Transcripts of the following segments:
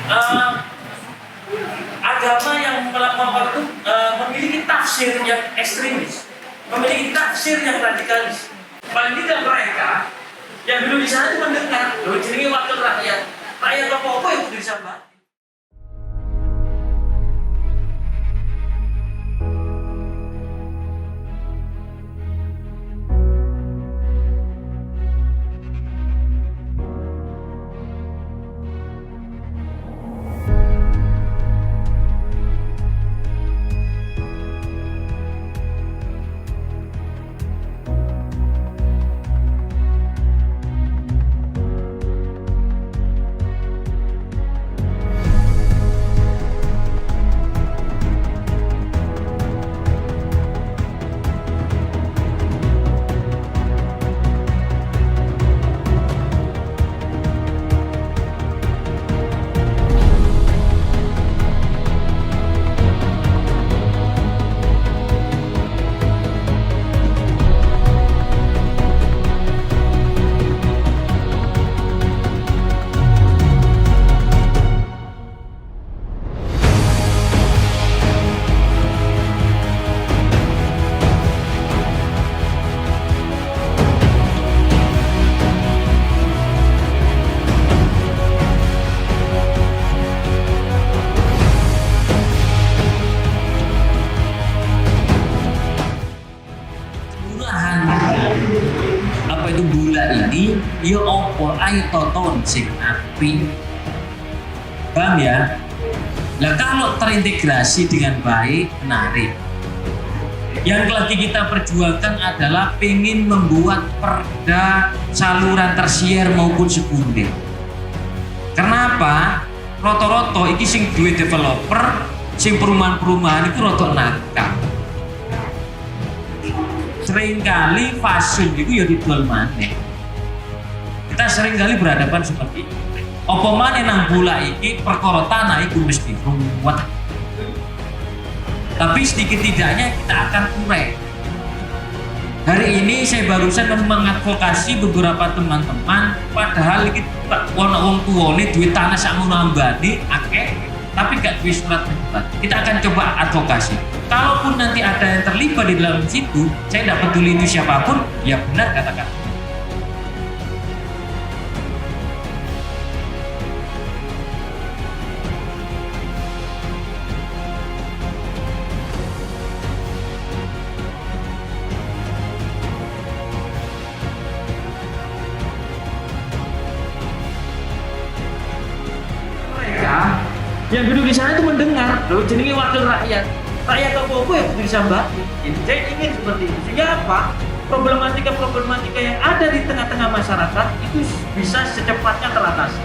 eh, agama yang melakukan itu memiliki tafsir yang ekstremis, memiliki tafsir yang radikalis. Paling tidak mereka yang dulu di sana itu mendengar, loh jenenge wakil rakyat, rakyat apa-apa yang bisa mbak. Apa itu gula ini? Ya opo ayo toton sing api. Paham ya? Nah kalau terintegrasi dengan baik, menarik. Yang lagi kita perjuangkan adalah pengen membuat perda saluran tersier maupun sekunder. Kenapa? Roto-roto iki sing duwe developer, sing perumahan-perumahan itu roto nakal. Seringkali fashion itu ya dijual maneh. Kita seringkali berhadapan seperti itu. Apa maneh nang bola iki perkara tanah iku mesti ruwet. Tapi sedikit tidaknya kita akan urai. Hari ini saya barusan mengadvokasi beberapa teman-teman, padahal kita wong tuane duit tanah sakmono ambane akeh, tapi gak duwe surat menyurat. Kita akan coba advokasi. Kalaupun nanti ada yang terlibat di dalam situ, saya tidak peduli itu siapapun, ya benar katakan. Yang duduk di sana itu mendengar, loh jenenge wakil rakyat, rakyat apa-apa yang bisa mbak. Saya ingin seperti itu. Sehingga apa? Problematika yang ada di tengah-tengah masyarakat itu bisa secepatnya teratasi.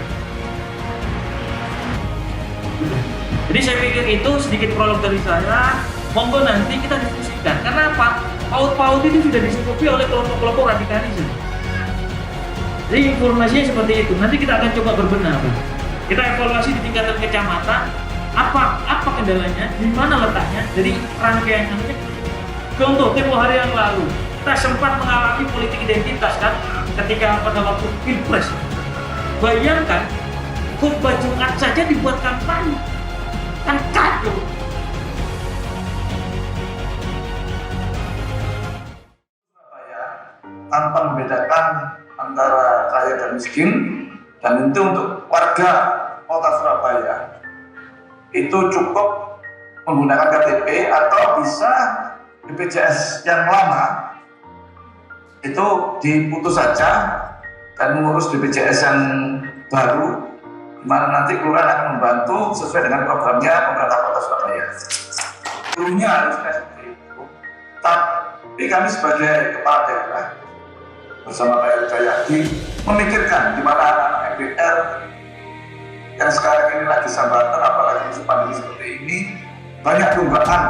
Jadi saya pikir itu sedikit prolog dari saya. Monggo nanti kita diskusikan. Karena apa? Paut-paut itu sudah disukupi oleh kelompok-kelompok radikalisme. Jadi informasinya seperti itu. Nanti kita akan coba berbenah. Kita evaluasi di tingkatan kecamatan, apa kendalanya, di mana letaknya, dari rangkaian ini. Contoh, tempoh hari yang lalu, kita sempat mengalami politik identitas kan, ketika pada waktu Pilpres. Bayangkan, khutbah Jumat saja dibuat kampanye, kan kacau. Tanpa membedakan antara kaya dan miskin, dan itu untuk warga kota Surabaya itu cukup menggunakan KTP atau bisa BPJS yang lama itu diputus saja dan mengurus BPJS yang baru, di mana nanti kelurahan akan membantu sesuai dengan programnya pemerintah kota Surabaya. Dulunya harusnya seperti itu, tapi kami sebagai kepala daerah bersama Pak Jayadi memikirkan di mana anak-anak MPR yang sekarang ini lagi sambatan, apalagi musim pandemi seperti ini, banyak tunggakan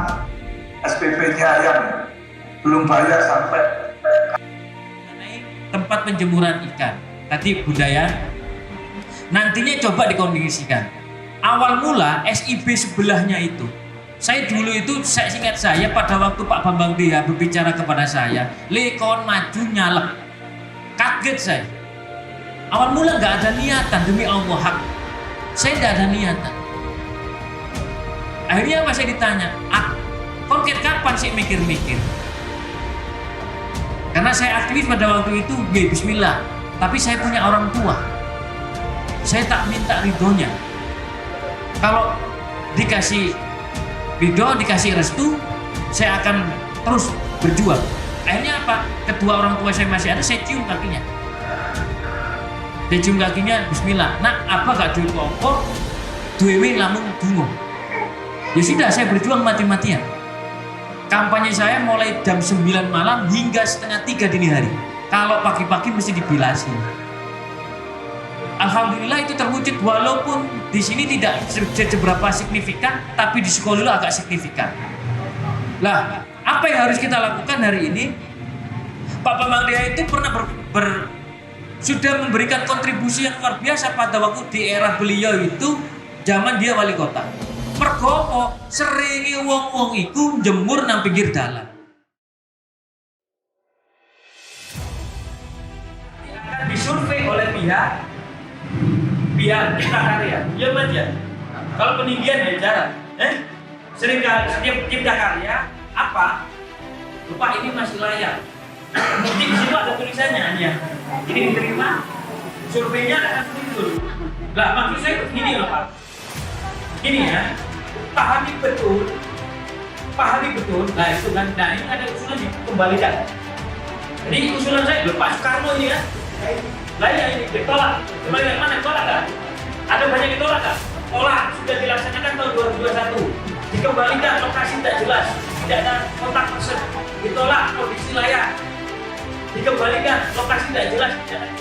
SPP-nya yang belum bayar sampai. Tempat penjemuran ikan, tadi budaya, nantinya coba dikondisikan. Awal mula SIB sebelahnya itu, saya dulu itu, saya ingat saya pada waktu Pak Bambang Deha berbicara kepada saya, lekon maju nyalek. Kaget saya. Awal mula nggak ada niatan demi Allah hak. Saya tidak ada niatan. Akhirnya apa, saya ditanya, konkret kapan sih mikir-mikir? Karena saya aktivis pada waktu itu, bismillah. Tapi saya punya orang tua. Saya tak minta ridhonya. Kalau dikasih ridho, dikasih restu, saya akan terus berjuang. Akhirnya apa? Kedua orang tua saya masih ada, saya cium kakinya. Saya cium kakinya, bismillah. Nak, apa gak duit pokok, duwe lamun dungo. Ya sudah, saya berjuang mati-matian. Kampanye saya mulai jam 9 malam hingga setengah 3 dini hari. Kalau pagi-pagi mesti dibilasin. Alhamdulillah itu terwujud, walaupun di sini tidak seberapa signifikan, tapi di sekolah agak signifikan. Lah, apa yang harus kita lakukan hari ini? Pak Bambang Deha itu pernah sudah memberikan kontribusi yang luar biasa pada waktu di era beliau itu, zaman dia wali kota. Mergo seringe wong-wong iku jemur nang pinggir dalan. Akan disurvei oleh pihak Cipta Karya. Iya Mas ya. Kalau peninggian ya jarang. Sering setiap Cipta Karya apa? Lupa ini masih layak. Di situ ada tulisannya ya. Ini diterima. Surveinya akan muncul. Lah maksud saya begini loh Pak. Gini ya. Pahami betul. Nah itu kan. Nah ini ada usulan dikembalikan. Jadi usulan saya, Pak Soekarno ini ya. Lah ya ini ditolak. Kembali mana ditolak kan? Ada banyak ditolak kan? Tolak sudah dilaksanakan tahun 2021. Dikembalikan, lokasi tidak jelas, tidak ada kontak person. Ditolak, kondisi layak. Dikembalikan, lokasi tidak jelas, tidak ada.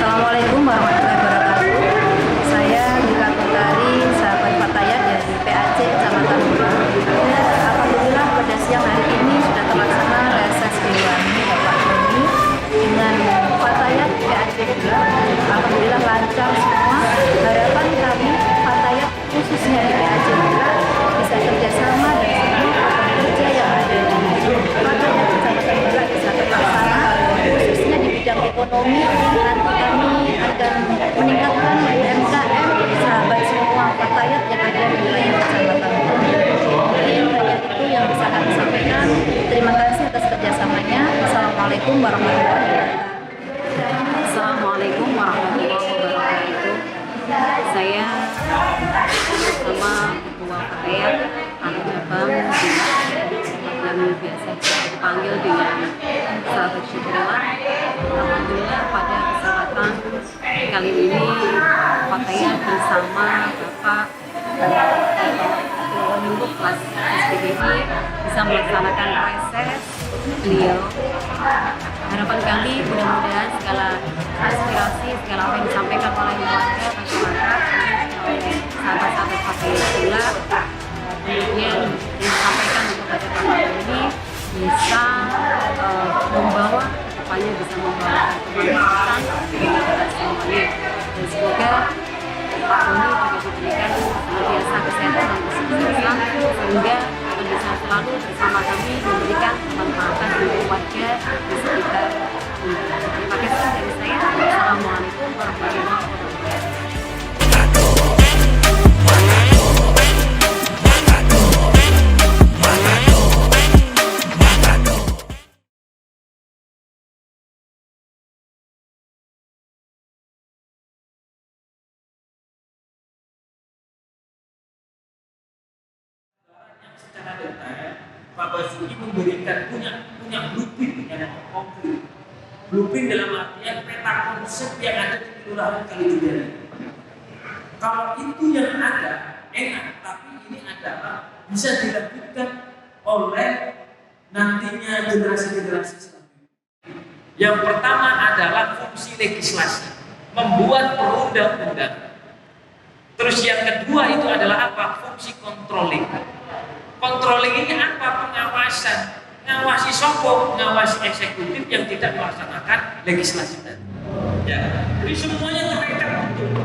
Assalamualaikum warahmatullahi wabarakatuh. Saya Dika Putari, sahabat Fatayat dari PAC Kecamatan Murah. Alhamdulillah pada siang hari ini sudah terlaksana reses Dewan Bapak Doni dengan Fatayat PAC Murah. Alhamdulillah lancar semua. Harapan kami Fatayat khususnya di PAC Murah bisa kerjasama dan semua pekerja yang ada di Fatayat Kecamatan Murah bisa terlaksana, khususnya di bidang ekonomi. Nanti kami akan meningkatkan UMKM sahabat semua Fatayat yang ada di wilayah Kecamatan Murah. Mungkin hanya itu yang bisa kami sampaikan. Terima kasih atas kerjasamanya. Assalamualaikum warahmatullahi wabarakatuh. Assalamualaikum warahmatullahi wabarakatuh. Saya bersama Ketua Fatayat Anak Cabang yang biasa dipanggil dengan Sahabat Syukurillah. Alhamdulillah pada kesempatan kali ini Fatayat bersama Bapak Minggu kelas SPDI bisa melaksanakan reses beliau. Harapan kami mudah-mudahan segala aspirasi, segala apa yang disampaikan oleh warga masyarakat, oleh sahabat-sahabat Fatayat pula, kemudian disampaikan kepada Bapak ini bisa membawa kedepannya, bisa membawa kemajuan kepada semuanya. Dan semoga Pak Doni juga diberikan senantiasa kesehatan dan kesuksesan sehingga akan bisa selalu bersama kami memberikan kemanfaatan untuk warga di sekitar. Terima kasih dari saya. Assalamualaikum warahmatullahi wabarakatuh. Secara detail, Pak Basuki memberikan punya blueprint yang konkret. Blueprint dalam artian peta konsep yang ada di Kelurahan Kalijudan. Kalau itu yang ada enak, tapi ini adalah bisa dilakukan oleh nantinya generasi-generasi selanjutnya. Yang pertama adalah fungsi legislasi, membuat perundang-undang. Terus yang kedua itu adalah apa? Fungsi controlling. Controlling ini apa? Pengawasan. Ngawasi sopok, ngawasi eksekutif yang tidak melaksanakan legislasi tadi. Ya, jadi semuanya mereka betul.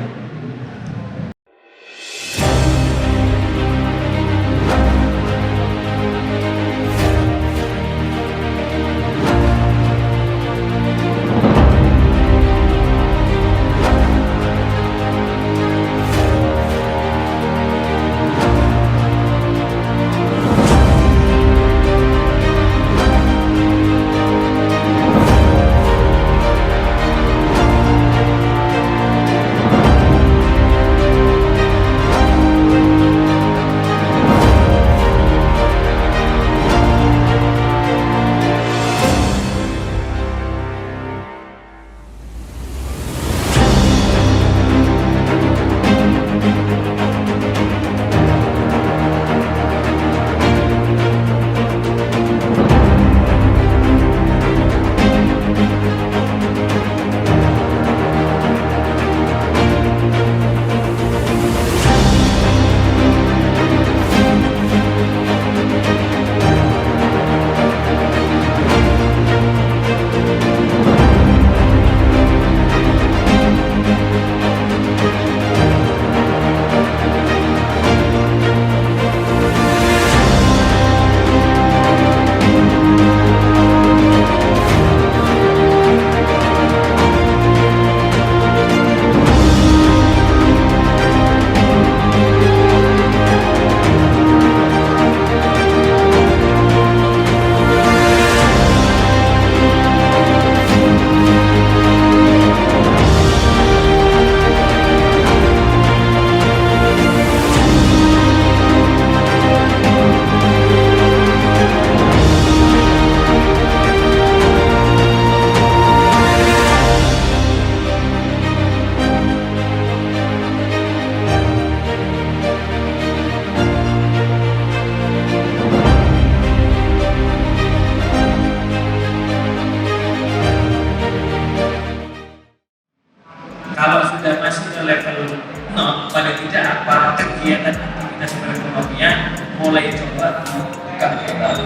Kalau sudah masih ke level 0, paling tidak apa kegiatan aktivitas perekonomian mulai coba buka kembali.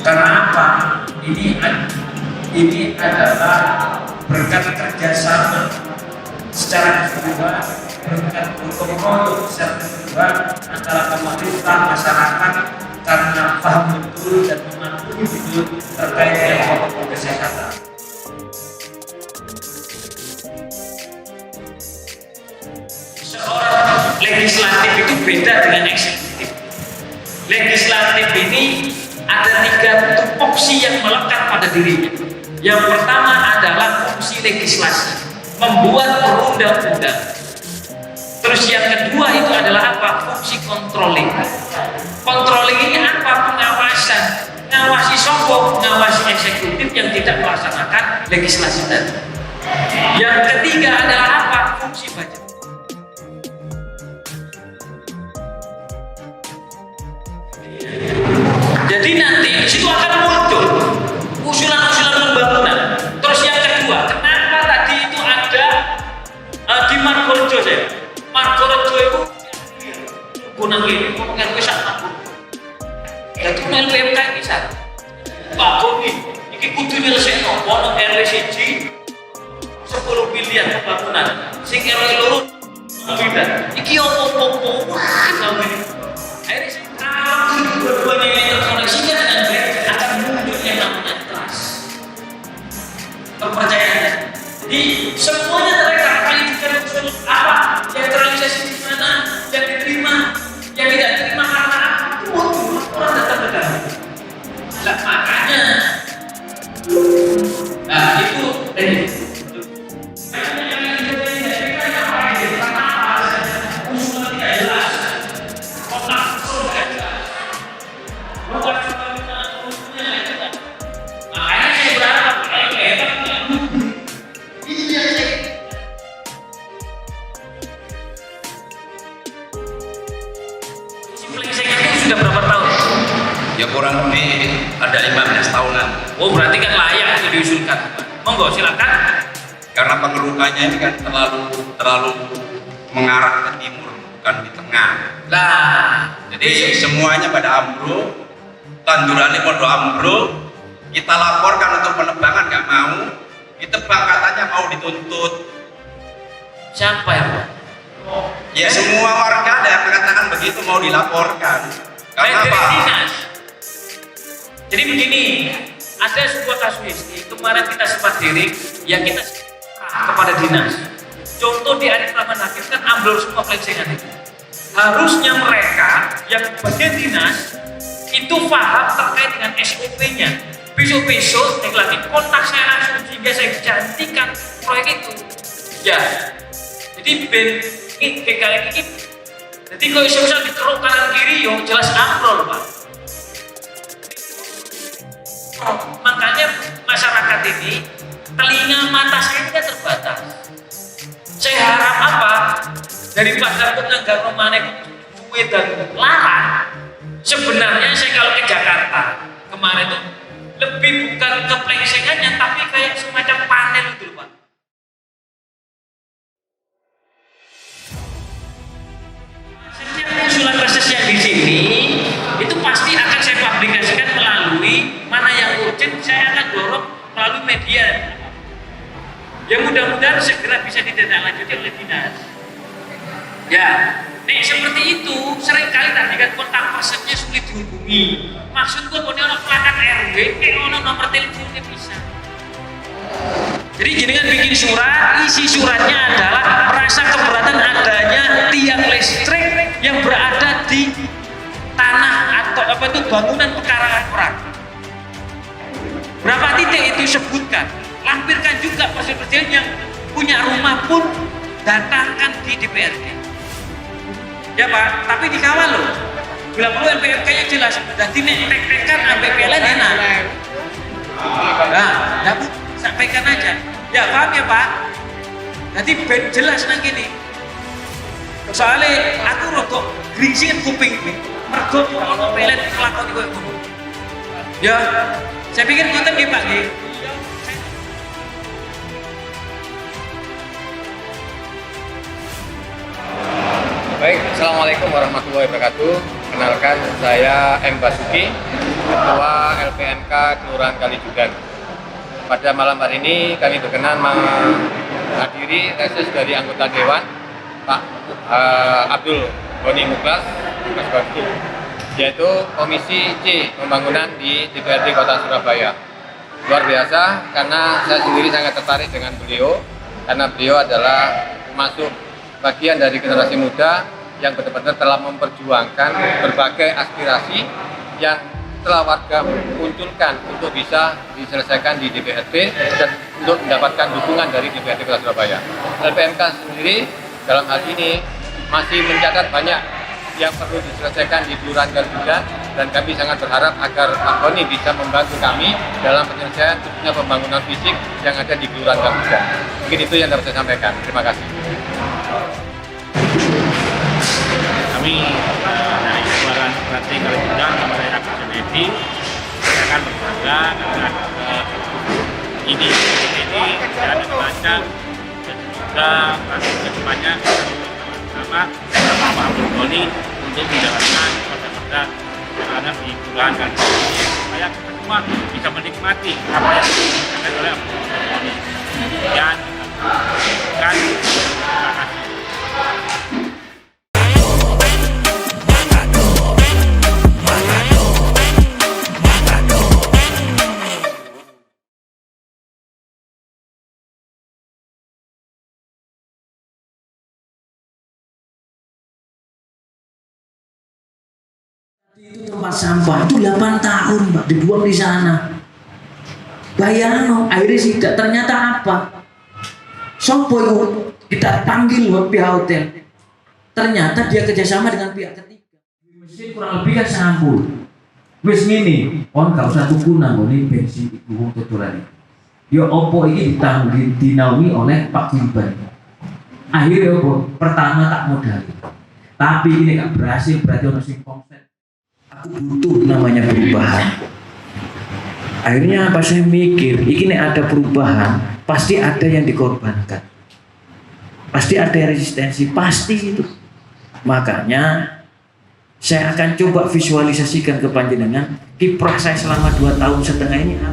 Karena apa? Ini adalah berkat kerjasama secara keseluruhan, berkat gotong royong secara keseluruhan antara pemerintah, masyarakat, karena paham betul dan memahami betul terkait dengan protokol kesehatan. Seorang legislatif itu beda dengan eksekutif. Legislatif ini ada 3 tupoksi yang melekat pada dirinya. Yang pertama adalah fungsi legislasi, membuat perundang-undang. Terus yang kedua itu adalah apa? Fungsi controlling. Controlling ini apa? Pengawasan. Ngawasi sopok, ngawasi eksekutif yang tidak melaksanakan legislasi tadi. Yang ketiga adalah apa? Fungsi budget. Jadi nanti di situ akan muncul usulan-usulan pembangunan. Terus yang kedua, kenapa tadi itu ada di Margorejo saya? Margorejo itu gunung ini ngomongin wisat aku. Jadi LPMK bisa. Pak Boni, ini kudu nyelesaikno ono RW 1 10 miliar pembangunan. Sing RW 2 miliar. Iki opo-opo ngene. Akhirnya saya dua-duanya yang terkoneksinya dengan baik akan muncul yang namanya trust, kepercayaan. Jadi semuanya terkait dengan usul apa yang terrealisasi di mana, yang diterima, yang tidak diterima karena apa, orang datang ke dalam. Nah, makanya, nah itu ini. Sudah berapa tahun? Ya kurang lebih ada 15 tahunan. Oh berarti kan layak untuk diusulkan. Monggo silakan. Karena pengerukannya ini kan terlalu mengarah ke timur, bukan di tengah. Nah, Jadi semuanya pada ambruk, tandurannya pondok ambruk. Kita laporkan untuk penebangan nggak mau, ditebang katanya mau dituntut. siapa ya Pak? Ya semua warga ada yang mengatakan begitu mau dilaporkan. Karena apa? Dinas. Jadi begini, ada sebuah kasuistik kemarin kita sempat hearing, ya kita kepada dinas. Contoh di Arif Rahman Hakim kan ambil semua pelecehan itu. Harusnya mereka yang bagian dinas itu paham terkait dengan SOP-nya. Besok-besok lagi kontak saya langsung sehingga saya jantikan proyek itu. Ya, jadi ini jadi kalau misal dikeruk kanan kiri, yo jelas ambrol Pak. Makanya masyarakat ini telinga mata saya tidak terbatas. Saya harap apa? Daripada penegak Romane Kue dan Larang, sebenarnya saya kalau ke Jakarta kemarin itu lebih bukan ke plengsengannya, tapi kayak semacam panel itu Pak. Setiap usulan reses yang di sini itu pasti akan saya publikasikan melalui mana yang urgent, saya akan dorong melalui media. Ya mudah-mudahan segera bisa ditindaklanjuti oleh dinas. Ya, nih seperti itu seringkali tadi kan kontak personnya sulit dihubungi. Maksud gue punya orang plakat RW, kayak orang nomor teleponnya bisa. Jadi jenengan bikin surat, isi suratnya adalah merasa keberatan adanya tiang listrik yang berada di tanah atau apa itu bangunan pekarangan orang. Berapa titik itu sebutkan? Lampirkan juga presiden yang punya rumah pun datangkan di DPRD. Ya Pak, tapi dikawal loh. Bila perlu LPMK-nya jelas, dan dinek-tek-tekkan sampai PLN enak. Nah, dapat sampaikan aja. Ya paham ya Pak? Jadi jelas nang gini. Soalnya aku rokok geringsing kuping ini. Mergo ono PLN kelakon koyo ngono. Ya, saya pikir ngoten nggih Pak nggih. Baik, Assalamualaikum warahmatullahi wabarakatuh. Kenalkan, saya M. Basuki, Ketua LPNK Kelurahan Kalijudan. Pada malam hari ini kami berkenan menghadiri reses dari anggota Dewan, Pak Abdul Goni Muklas, Mas Basuki, yaitu Komisi C Pembangunan di DPRD Kota Surabaya. Luar biasa, karena saya sendiri sangat tertarik dengan beliau, karena beliau adalah masuk bagian dari generasi muda yang benar-benar telah memperjuangkan berbagai aspirasi yang telah warga munculkan untuk bisa diselesaikan di DPRD dan untuk mendapatkan dukungan dari DPRD Kota Surabaya. LPMK sendiri dalam hal ini masih mencatat banyak yang perlu diselesaikan di Kelurahan Kalijudan, dan kami sangat berharap agar Pak Goni bisa membantu kami dalam penyelesaian khususnya pembangunan fisik yang ada di Kelurahan Kalijudan. Mungkin itu yang dapat saya sampaikan. Terima kasih. Kami dari Kelurahan Berarti Kalijudan sama saya Agus Junedi, saya akan berbangga karena ini jalan yang lancar dan juga ke depannya sama Pak Abdul Goni untuk menjalankan perda-perda yang ada di Kelurahan Kalijudan ini supaya kita semua bisa menikmati apa yang dilakukan oleh Abdul Goni. Dan terima kasih. Itu tempat sampah itu 8 tahun Mbak dibuang di sana. Bayangno, akhirnya sidak ternyata apa? Sopo itu kita panggil pihak hotel. Ternyata dia kerjasama dengan pihak ketiga. Mesin kurang lebih kan sampul. Wis ngene, on gak usah tuku nang ngene bensin iku wong tuturan. Ya opo iki ditanggung dinaungi oleh Pak Gilban. Akhirnya opo? Pertama tak modal. Tapi ini gak berhasil, berarti ono sing konsep. Aku butuh namanya perubahan. Akhirnya apa, saya mikir, ini ada perubahan, pasti ada yang dikorbankan, pasti ada resistensi, pasti itu. Makanya saya akan coba visualisasikan ke panjenengan kiprah saya selama 2,5 tahun ini apa.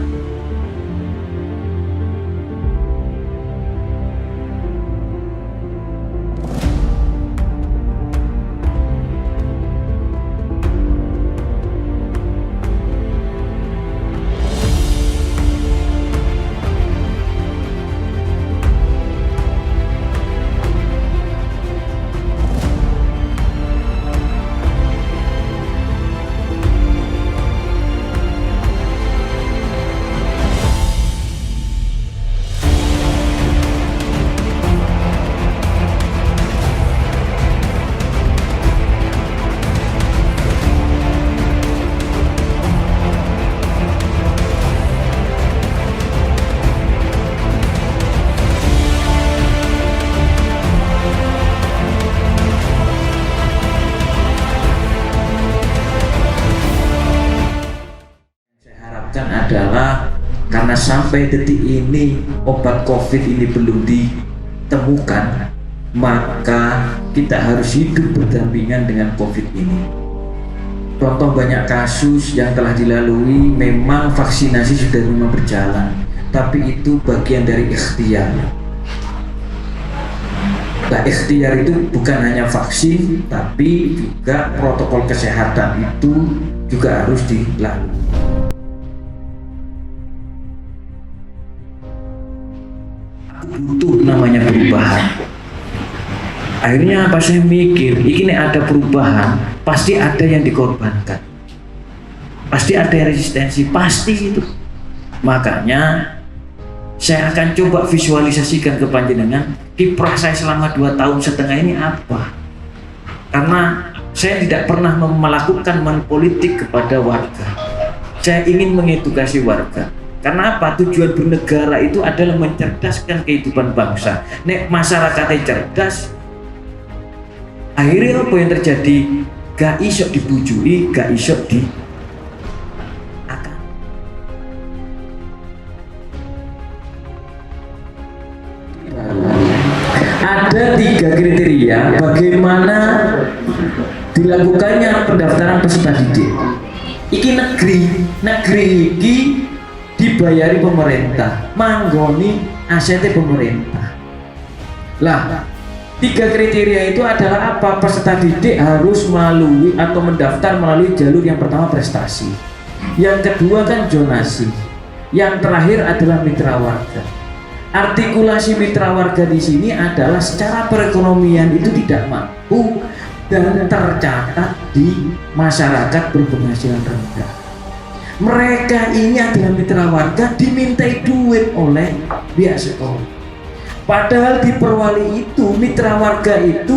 Adalah karena sampai detik ini obat COVID ini belum ditemukan, maka kita harus hidup berdampingan dengan COVID ini. Contoh banyak kasus yang telah dilalui, memang vaksinasi sudah memang berjalan, tapi itu bagian dari ikhtiar. Nah, ikhtiar itu bukan hanya vaksin, tapi juga protokol kesehatan itu juga harus dilalui. Butuh namanya perubahan. Akhirnya apa, saya mikir, ini ada perubahan, pasti ada yang dikorbankan, pasti ada resistensi, pasti itu. Makanya saya akan coba visualisasikan ke panjenengan kiprah saya selama 2,5 tahun ini apa. Karena saya tidak pernah melakukan politik kepada warga. Saya ingin mengedukasi warga. Karena apa? Tujuan bernegara itu adalah mencerdaskan kehidupan bangsa. Nek masyarakatnya cerdas, akhirnya apa yang terjadi? Gak iso dibujui, gak iso di akan. Ada 3 kriteria bagaimana dilakukannya pendaftaran peserta didik. Iki negeri iki dibayari pemerintah, manggoni asetnya pemerintah. Lah, 3 kriteria itu adalah apa? Peserta didik harus melalui atau mendaftar melalui jalur yang pertama prestasi, yang kedua kan zonasi, yang terakhir adalah mitra warga. Artikulasi mitra warga di sini adalah secara perekonomian itu tidak mampu dan tercatat di masyarakat berpenghasilan rendah. Mereka ini adalah mitra warga dimintai duit oleh pihak sekolah. Padahal di Perwali itu mitra warga itu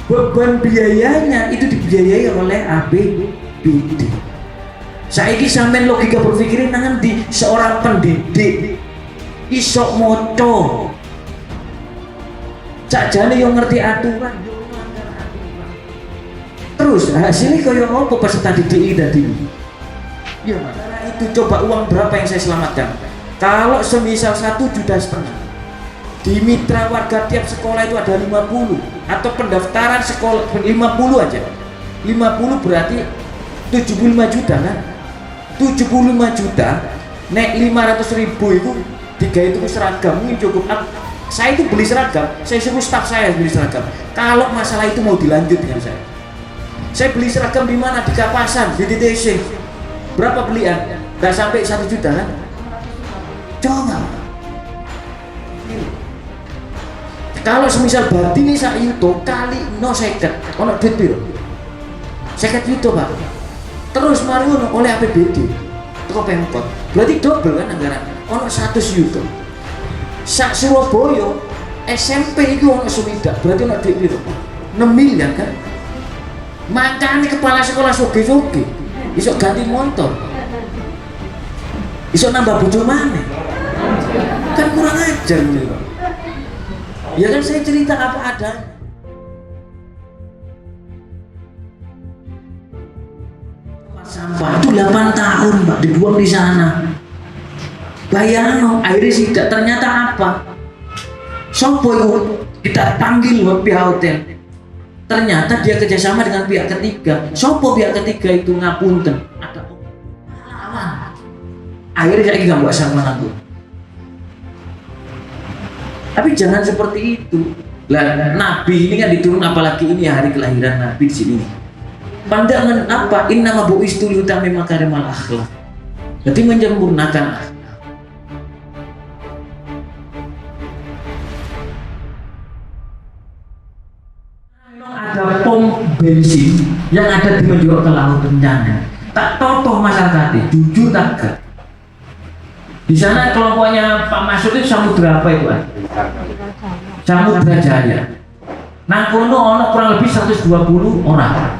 beban biayanya itu dibiayai oleh APBD. Saiki sampean logika berpikirin nangan di seorang pendidik iso moco. Sakjane yo ngerti aturan yo melanggar aturan. Terus hasilnya kaya apa peserta didik iki dadi? Ya masalah itu coba uang berapa yang saya selamatkan? Kalau semisal 1,5 juta di mitra warga tiap sekolah itu ada 50 atau pendaftaran sekolah 50 aja 50 berarti 75 juta kan 75 juta nek 500.000 itu 3 itu seragam mungkin cukup. Saya itu beli seragam, saya suruh staf saya beli seragam kalau masalah itu mau dilanjut dengan saya beli seragam di mana? Di Kapasan, di DTC. Berapa belian? Gak sampai 1 juta kan? Coba kalau semisal batin ini sak yuto kali no seket ono duit piro? 50 yuto Pak. Terus mari ono oleh APBD teko Pemkot. Berarti double kan anggaran. Ono 100 yuto. Sak Surabaya SMP itu ono suwidak. Berarti ono duit piro? 6 miliar kan? Makanya kepala sekolah soge-soge iso ganti motor. Iso nambah bojo maneh. Kan kurang ajar nih Pak. Ya kan saya cerita apa adanya. Sampah itu 8 tahun Pak dibuang di sana. Bayangno akhirnya tidak ternyata apa? Sopo itu kita panggil pihak hotel. Ternyata dia kerjasama dengan pihak ketiga. Sopo pihak ketiga itu ngapunten. Ada lawan. Akhirnya saya nggak buat sama aku. Tapi jangan seperti itu. Lah Nabi ini kan diturun apalagi ini hari kelahiran Nabi di sini. Pandangan apa? Innama bu'istu liutammima makarimal akhlak. Jadi menyempurnakan akhlak. Ada pom bensin yang ada di menjual ke laut rencana. Tak totoh masyarakatnya, jujur tak gak. Di sana kelompoknya Pak Masud itu samudra apa itu? Samudra Jaya. Nang kono ono kurang lebih 120 orang.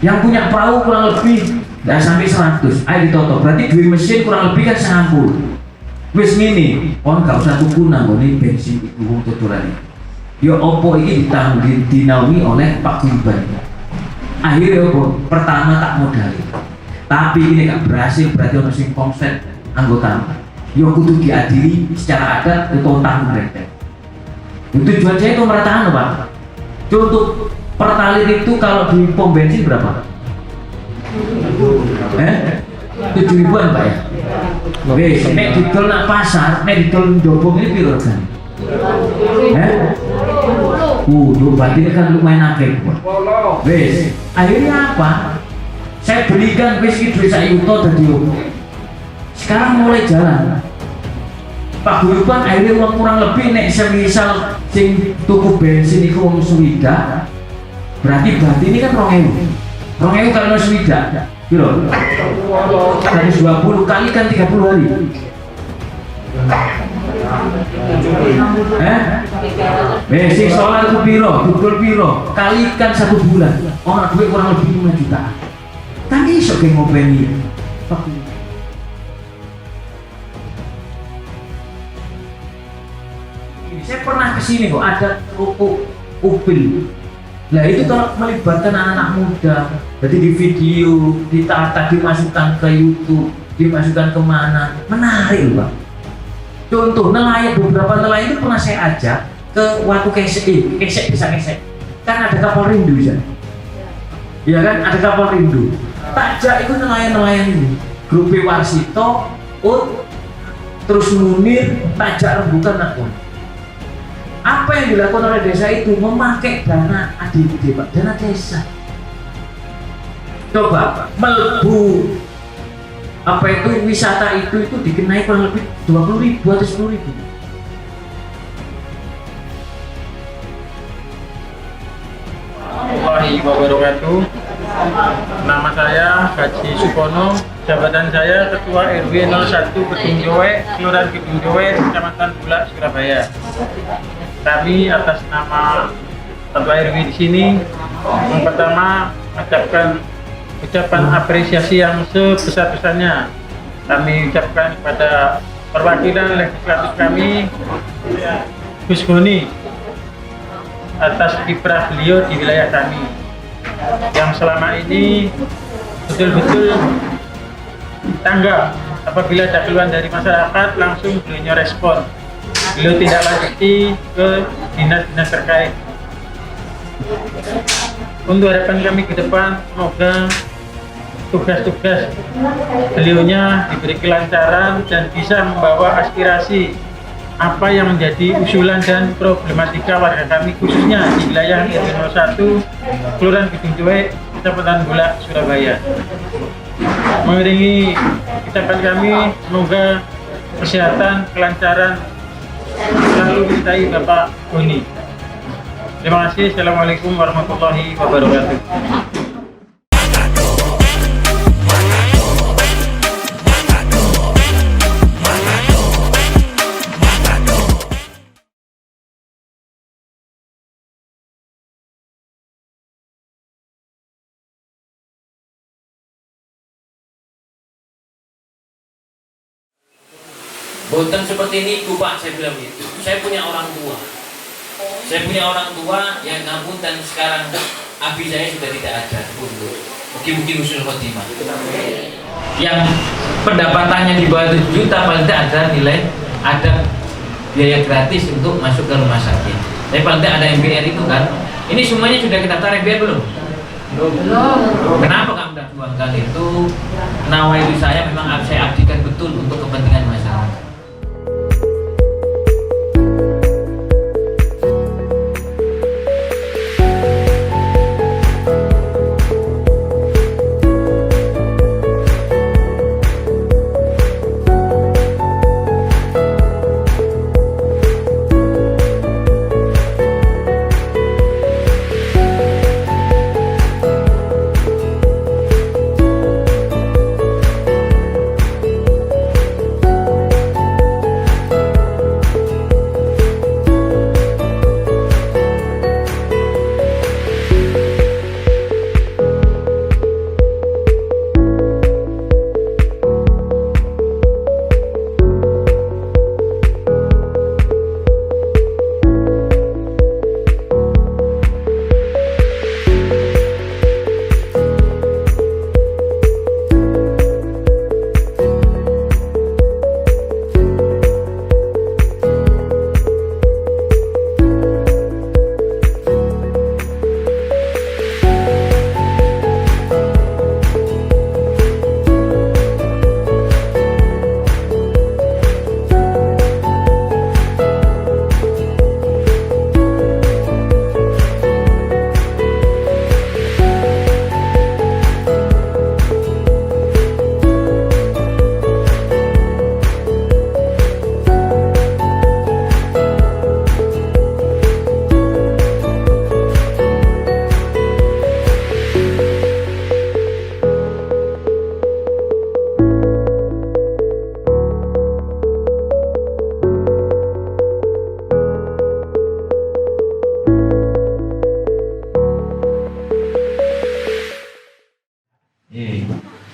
Yang punya perahu kurang lebih nggak sampai 100. Ayo ditoto. Berarti duit mesin kurang lebih kan 90. Wis ngene, kon gak usah tuku nang ngene bensin iku wong tuturane. Ya opo iki dinaungi oleh Pak Gulban. Akhirnya opo? Pertama tak modali. Tapi ini gak berhasil berarti ono sing konsep anggota. Yo kudu diadili secara adat atau tanggung mereka. Tujuan saya itu pemerataan Pak. Untuk pertalit itu kalau di pom bensin berapa? 7.000-an Pak ya. Wes, nek didol nak pasar, nek didol jobong ini piro kan? Berarti ini kan lumayan akeh. Wes, akhirnya apa? Saya belikan wes iki duit sak yuto dadi opo. Sekarang mulai jalan. Pak Gulban akhirnya uang kurang lebih nek semisal sing tuku bensin iku wong swidak. Berarti ini kan 2.000. 2.000 kali 0 swidak. Piro? 120 kali kan 30 hari. Besi solar itu piro, dukul piro, kalikan 1 bulan. Orang duit kurang lebih 5 juta. Kan iso ke ngopeni. Saya pernah kesini kok ada ruko upil. Nah itu kalau melibatkan anak-anak muda, jadi di video, ditata, dimasukkan ke YouTube, dimasukkan kemana, menarik Pak. Contoh nelayan, beberapa nelayan itu pernah saya ajak ke waktu kesek bisa kesek. kan ada kapal rindu ya. Iya kan, ada kapal rindu. Takjak itu nelayan-nelayan ini. Grup Warsito, Ut, terus Munir, Takjak rembukan aku. Apa yang dilakukan oleh desa itu? Memakai dana ADD, Pak, dana desa. Coba melebu apa itu wisata itu dikenai kurang lebih 20.000 atau 10.000. Warahmatullahi wabarakatuh. Nama saya Haji Supono, jabatan saya Ketua RW 01 Gedung Jowe, Kelurahan Gedung Jowe, Kecamatan Bulak, Surabaya. Kami atas nama Ketua RW di sini, yang pertama mengucapkan ucapan apresiasi yang sebesar-besarnya. Kami ucapkan kepada perwakilan legislatif kami, Gus Goni, atas kiprah beliau di wilayah kami yang selama ini betul-betul tanggap apabila ada keluhan dari masyarakat, langsung beliau respon, beliau tidak lanjuti ke dinas-dinas terkait. Untuk harapan kami ke depan, semoga tugas-tugas beliaunya diberi kelancaran dan bisa membawa aspirasi apa yang menjadi usulan dan problematika warga kami, khususnya di wilayah RW 01 Kelurahan Gedung Jowe, Kecamatan Bulak, Surabaya. Mengiringi ucapan kami, semoga kesehatan, kelancaran selalu disertai Bapak Goni. Terima kasih. Assalamualaikum warahmatullahi wabarakatuh. Boten seperti ini, Pak, saya bilang gitu. Saya punya orang tua. Saya punya orang tua yang kampung dan sekarang abi saya sudah tidak ada untuk mungkin usul khotimah. Yang pendapatannya di bawah 7 juta paling tidak ada nilai, ada biaya gratis untuk masuk ke rumah sakit. Tapi paling tidak ada MBR itu kan. Ini semuanya sudah kita tarik MBR belum? Belum. Kenapa kamu tidak tuangkan itu? Nawaitu saya memang saya abdikan betul untuk kepentingan masyarakat.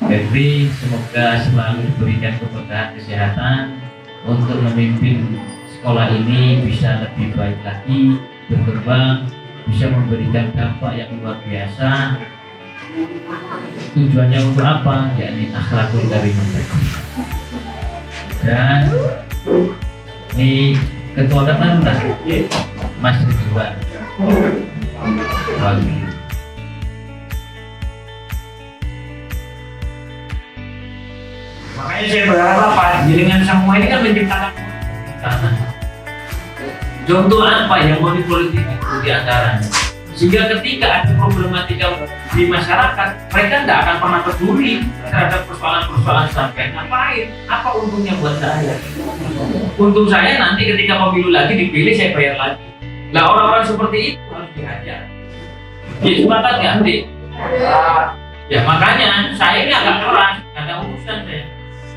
Febri semoga selalu diberikan keberkahan kesehatan untuk memimpin sekolah ini bisa lebih baik lagi, berkembang, bisa memberikan dampak yang luar biasa. Tujuannya untuk apa? Yakni akhlakul karimah. Dan ini ketua Mas Ridwan. lagi. Makanya saya berharap apa? Dengan semua ini kan menciptakan contoh apa yang mau dipolitik itu di antaranya. Sehingga ketika ada problematika di masyarakat, mereka tidak akan pernah peduli terhadap persoalan-persoalan sampai ngapain, apa untungnya buat saya. Untung saya nanti ketika pemilu lagi dipilih saya bayar lagi. Nah orang-orang seperti itu harus dihajar. Ya sepakat ya adik? Ya makanya saya ini agak keras, gak ada urusan saya.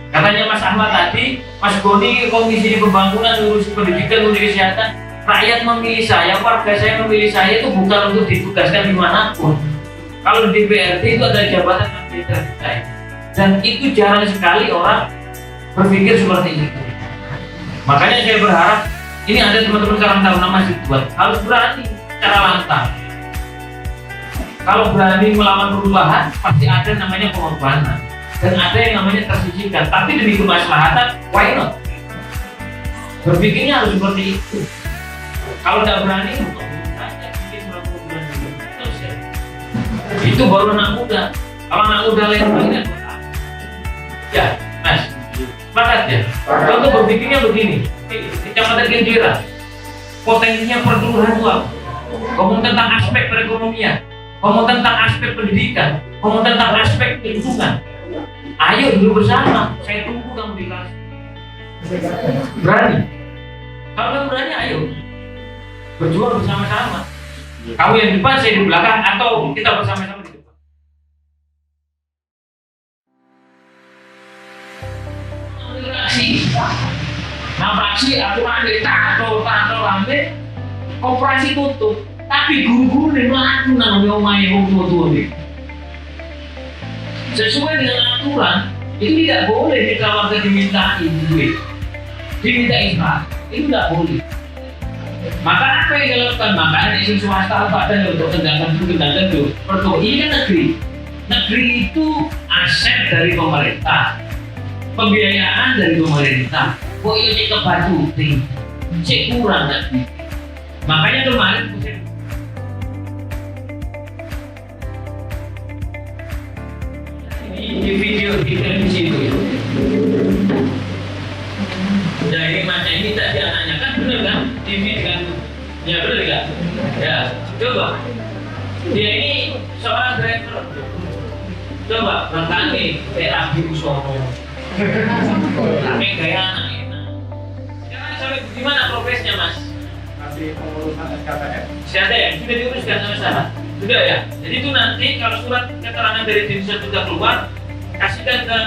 Katanya Mas Ahmad tadi, Mas Goni Komisi Pembangunan, ngurusi pendidikan, ngurusi kesehatan, rakyat memilih saya, warga saya memilih saya itu bukan untuk ditugaskan dimanapun. Kalau di DPRD itu ada jabatan yang saya. Dan itu jarang sekali orang berpikir seperti itu. Makanya saya berharap ini ada teman-teman Karang Taruna masih buat harus berani secara lantang. Kalau berani melawan perubahan pasti ada namanya pengorbanan dan ada yang namanya tersisihkan. Tapi demi kemaslahatan, why not? Berpikirnya harus seperti itu. Kalau tidak berani, bikin surat pengunduran diri. Selesai. Itu baru anak muda. Kalau anak muda lain-lainnya, ya, Mas, sepakat ya. Contoh berpikirnya begini, Kecamatan Kenjeran, potensinya pertumbuhan uang, ngomong tentang aspek perekonomian, ngomong tentang aspek pendidikan, ngomong tentang aspek lingkungan. Ayo dulu bersama, saya tunggu kamu di kelas. Berani? Kalau kamu berani, ayo berjuang bersama-sama. Kamu yang di depan, saya di belakang, atau kita bersama-sama di depan. Nah, fraksi aturan dari tato lambe, koperasi tutup, tapi guru-guru di melaku namanya omai tua ini. Sesuai dengan aturan, itu tidak boleh kita warga diminta duit, diminta infak, itu tidak boleh. Maka apa yang dilakukan? Maka isu swasta apa dan untuk tegakkan itu. Pertama ini kan negeri. Negeri itu aset dari pemerintah, pembiayaan dari pemerintah. Kok ini cek ke batu, cek kurang lagi. Makanya kemarin di video di televisi itu. Dari macam ini tadi anaknya kan benar kan? TV kan? Ya benar nggak? Ya coba. Dia ini seorang driver. Coba bertani terapi usono. Tapi gaya anak enak. Sekarang sampai gimana progresnya Mas? Masih pengurusan SKPN. SKPN sudah diuruskan sama saya. Sudah ya. Jadi itu nanti kalau surat keterangan dari dinas sudah keluar, kasihkan ke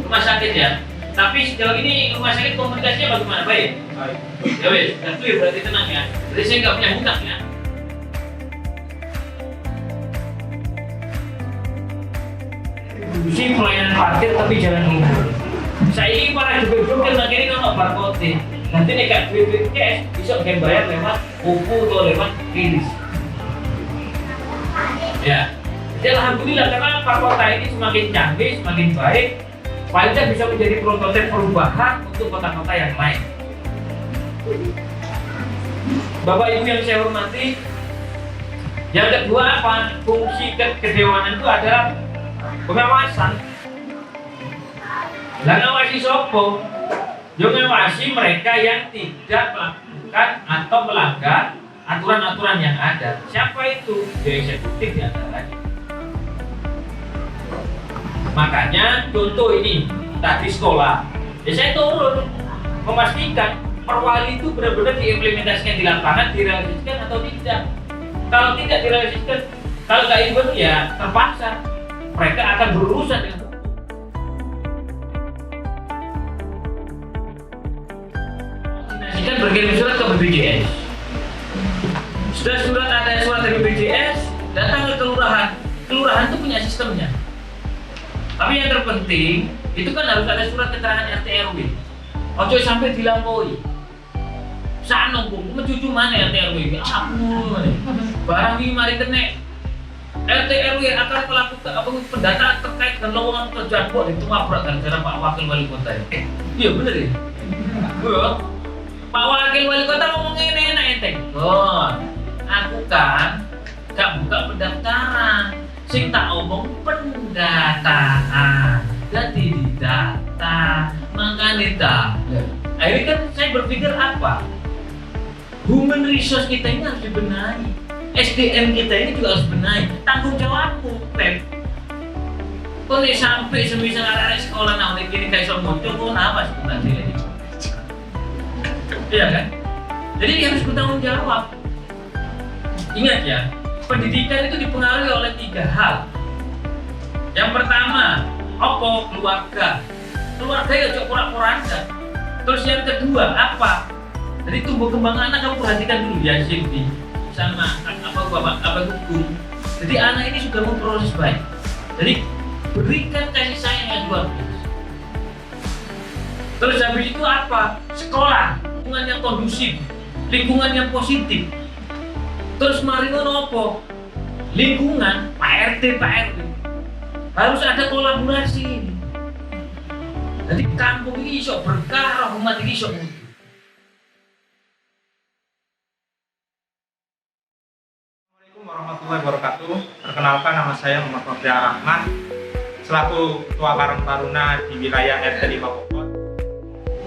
rumah sakit ya. Tapi sejauh ini rumah sakit komunikasinya bagaimana? Baik? Baik. Ya wes, dan clear berarti tenang ya. Jadi saya nggak punya hutang ya. Distribusi pelayanan parkir tapi jalan umum. Saya ini para jubir-jubir makin ini kalau barcode. Nanti nih kan duit cash bisa kan bayar lewat OVO atau lewat kris. Ya. Jadi alhamdulillah karena Pak Kota ini semakin canggih, semakin baik. Paling tidak bisa menjadi prototipe perubahan untuk kota-kota yang lain. Bapak Ibu yang saya hormati, yang kedua apa? Fungsi kedewanan itu adalah pengawasan. Lah ngawasi sopo? Yo ngawasi mereka yang tidak melakukan atau melanggar aturan-aturan yang ada. Siapa itu? Ya eksekutif di antaranya. Makanya contoh ini tadi sekolah, ya saya turun memastikan perwali itu benar-benar diimplementasikan di lapangan, direalisasikan atau tidak. Kalau tidak direalisasikan, kalau nggak ikut ya terpaksa mereka akan berurusan dengan hukum. Koordinasikan berkirim surat ke BPJS. Sudah ada surat dari BPJS, datang ke kelurahan. Kelurahan itu punya sistemnya. Tapi yang terpenting itu kan harus ada surat keterangan RT RW. Ojo sampai dilampaui. Sanong kok mencucu mana RT RW? Aku barang ini mari kena RT RW akan melakukan pendataan terkait dengan lowongan pekerjaan kok itu mabrak gara-gara Pak Wakil Wali Kota ya. Iya bener ya. Pak Wakil Wali Kota ngomong enak enteng. Oh, aku kan gak buka pendaftaran. Sing tak omong pendataan. Jadi didata, makanya tak. Akhirnya kan saya berpikir apa? Human resource kita ini harus dibenahi. SDM kita ini juga harus benahi. Tanggung jawabmu, Pep. Kok nih sampai semisal anak sekolah nah udah kini kayak sombong coba apa sebenarnya ini? Iya kan? Jadi harus bertanggung jawab. Ingat ya, pendidikan itu dipengaruhi oleh 3 hal. Yang pertama, keluarga. Keluarga ya cok pura-puranda. Terus yang kedua apa? Jadi tumbuh kembang anak kamu perhatikan dulu ya Silvi sama apa hukum. Jadi anak ini sudah memproses baik. Jadi berikan kasih sayang yang luar biasa. Terus habis itu apa? Sekolah, lingkungan yang kondusif, lingkungan yang positif. Terus mari ngono lingkungan Pak RT harus ada kolaborasi ini. Jadi kampung ini iso berkah, umat ini iso mutu. Assalamualaikum warahmatullahi wabarakatuh. Perkenalkan, nama saya Muhammad Nofriah Rahman, selaku Ketua Karang Taruna di wilayah RT 5 Bogor.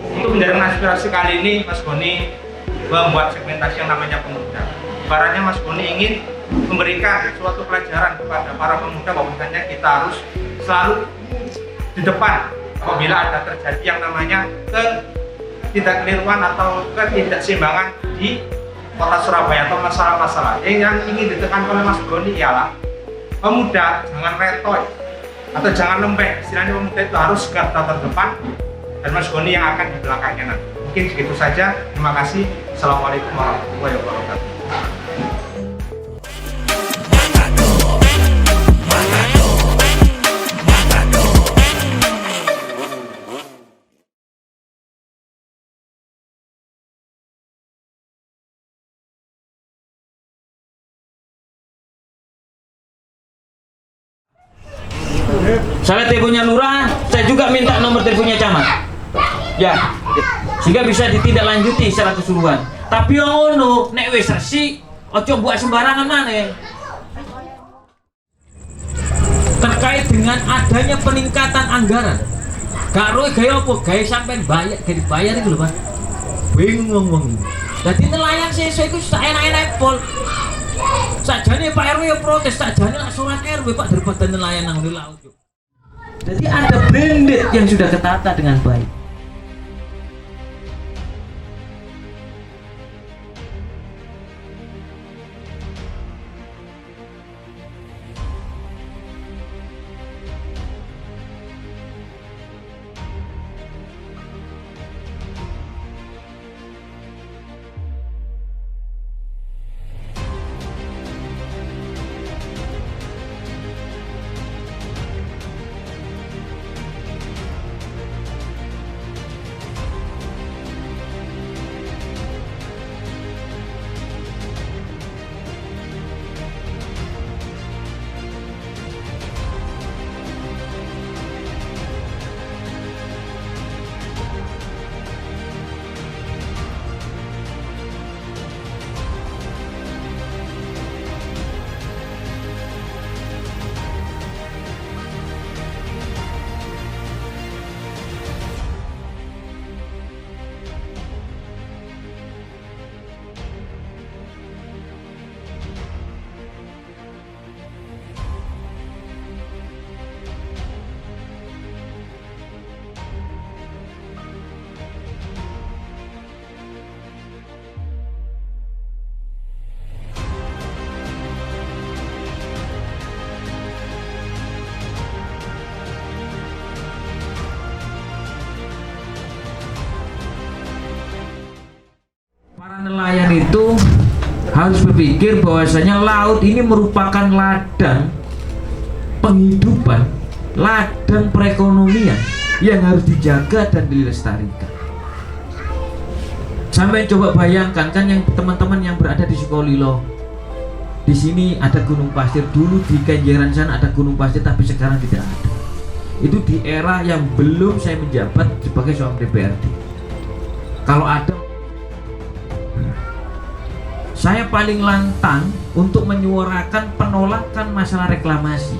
Untuk menjaring aspirasi kali ini, Mas Goni membuat segmentasi yang namanya pemuda. Ibaratnya Mas Goni ingin memberikan suatu pelajaran kepada para pemuda bahwasanya kita harus selalu di depan apabila ada terjadi yang namanya ketidakkeliruan atau ketidakseimbangan di Kota Surabaya atau masalah-masalah yang ingin ditekan oleh Mas Goni ialah pemuda jangan retoy atau jangan lembek. Istilahnya pemuda itu harus garda terdepan dan Mas Goni yang akan di belakangnya nanti. Mungkin segitu saja. Terima kasih. Assalamualaikum warahmatullahi wabarakatuh. Saya teleponnya lurah, saya juga minta nomor teleponnya camat. Ya, sehingga bisa ditindaklanjuti secara keseluruhan. Tapi ono nek wis resik, ojo buat sembarangan maneh. Terkait dengan adanya peningkatan anggaran. Gak roe gaya apa? Gaya sampean bayar, gaya dibayar itu lho, Pak. Bingung wong. Dadi nelayan sesuk iku sak enak-enak pol. Sakjane Pak RW ya protes, sakjane lak surat RW Pak daripada nelayan nang laut. Jadi ada blended yang sudah ketata dengan baik. Nelayan itu harus berpikir bahwasanya laut ini merupakan ladang penghidupan, ladang perekonomian yang harus dijaga dan dilestarikan. Sampai coba bayangkan kan yang teman-teman yang berada di Sukolilo, di sini ada gunung pasir, dulu di Kenjeran sana ada gunung pasir tapi sekarang tidak ada. Itu di era yang belum saya menjabat sebagai seorang DPRD. Kalau ada saya paling lantang untuk menyuarakan penolakan masalah reklamasi.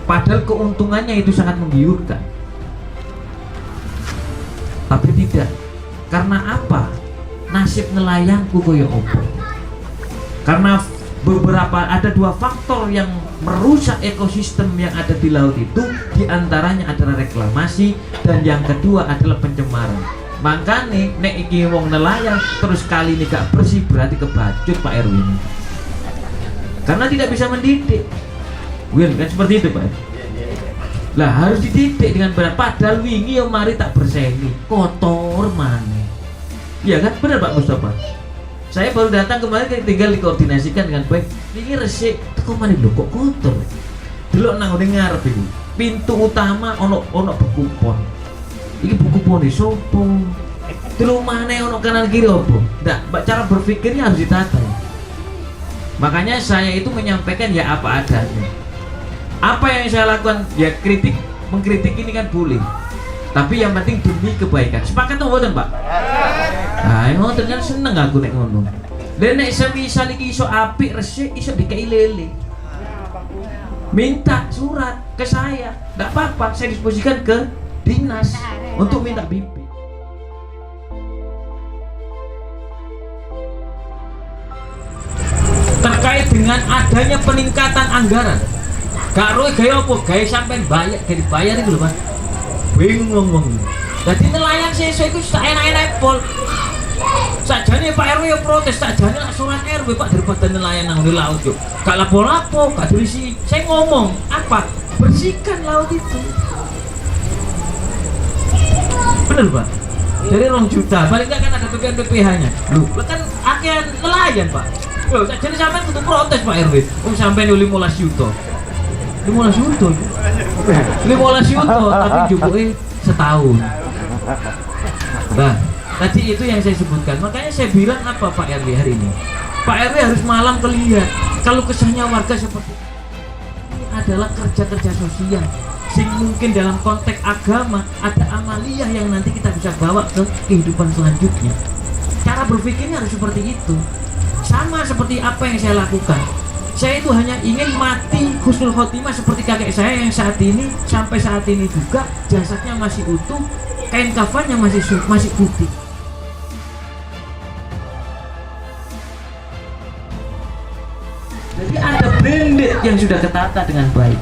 Padahal keuntungannya itu sangat menggiurkan. Tapi tidak. Karena apa? Nasib nelayanku koyo opo. Karena ada dua faktor yang merusak ekosistem yang ada di laut itu, diantaranya adalah reklamasi dan yang kedua adalah pencemaran. Makanya nek iki wong nelayan terus kali ini gak bersih berarti kebacut Pak Erwin. Karena tidak bisa mendidik. Win kan seperti itu Pak. Lah harus dididik dengan benar. Padahal wingi yang mari tak berseni kotor mana. Iya kan benar Pak Mustafa. Saya baru datang kemarin tinggal dikoordinasikan dengan baik. Ini resik, kok mana lho kok kotor. Delok nang ngene ngarep iku. Pintu utama ono bekupon. Iki bekupon di sopo. Delok mana ono kanan kiri opo. Ndak, cara berpikirnya harus ditata. Makanya saya itu menyampaikan ya apa adanya. Apa yang saya lakukan ya mengkritik ini kan boleh. Tapi yang penting demi kebaikan. Sepakat atau mboten, Pak? Ah, ngoten kan seneng aku nek ngono. Dan nek semisal iki iso apik resik iso dikei lele. Minta surat ke saya. Enggak apa-apa, saya disposisikan ke dinas untuk minta bimbing. Terkait dengan adanya peningkatan anggaran. Gak roe gaya apa? Gaya sampean bayar, gaya dibayar itu lho, Pak. Bingung ngomong. Jadi nelayan sesuk iku sak enak-enak pol. Sakjane Pak RW yo protes, sakjane lak surat RW Pak daripada nelayan nang di laut yo. Gak lapo-lapo, gak dirisi. Saya ngomong, apa? Bersihkan laut itu. Bener, Pak? Jadi 2 juta, paling enggak kan ada PPH-nya. Loh, kan akean nelayan, Pak. Loh, sakjane sampean kudu protes Pak RW. Wong sampean 15 juta. 15 juta. 15 juta tapi jupuknya setahun. Nah, tadi itu yang saya sebutkan. Makanya saya bilang apa Pak RW hari ini? Pak RW harus malam kelihat. Kalau kesannya warga seperti ini adalah kerja-kerja sosial. Sing mungkin dalam konteks agama ada amaliyah yang nanti kita bisa bawa ke kehidupan selanjutnya. Cara berpikirnya harus seperti itu. Sama seperti apa yang saya lakukan. Saya itu hanya ingin mati husnul khotimah seperti kakek saya yang saat ini sampai saat ini juga jasadnya masih utuh, kain kafannya masih putih. Jadi ada blended yang sudah ketata dengan baik.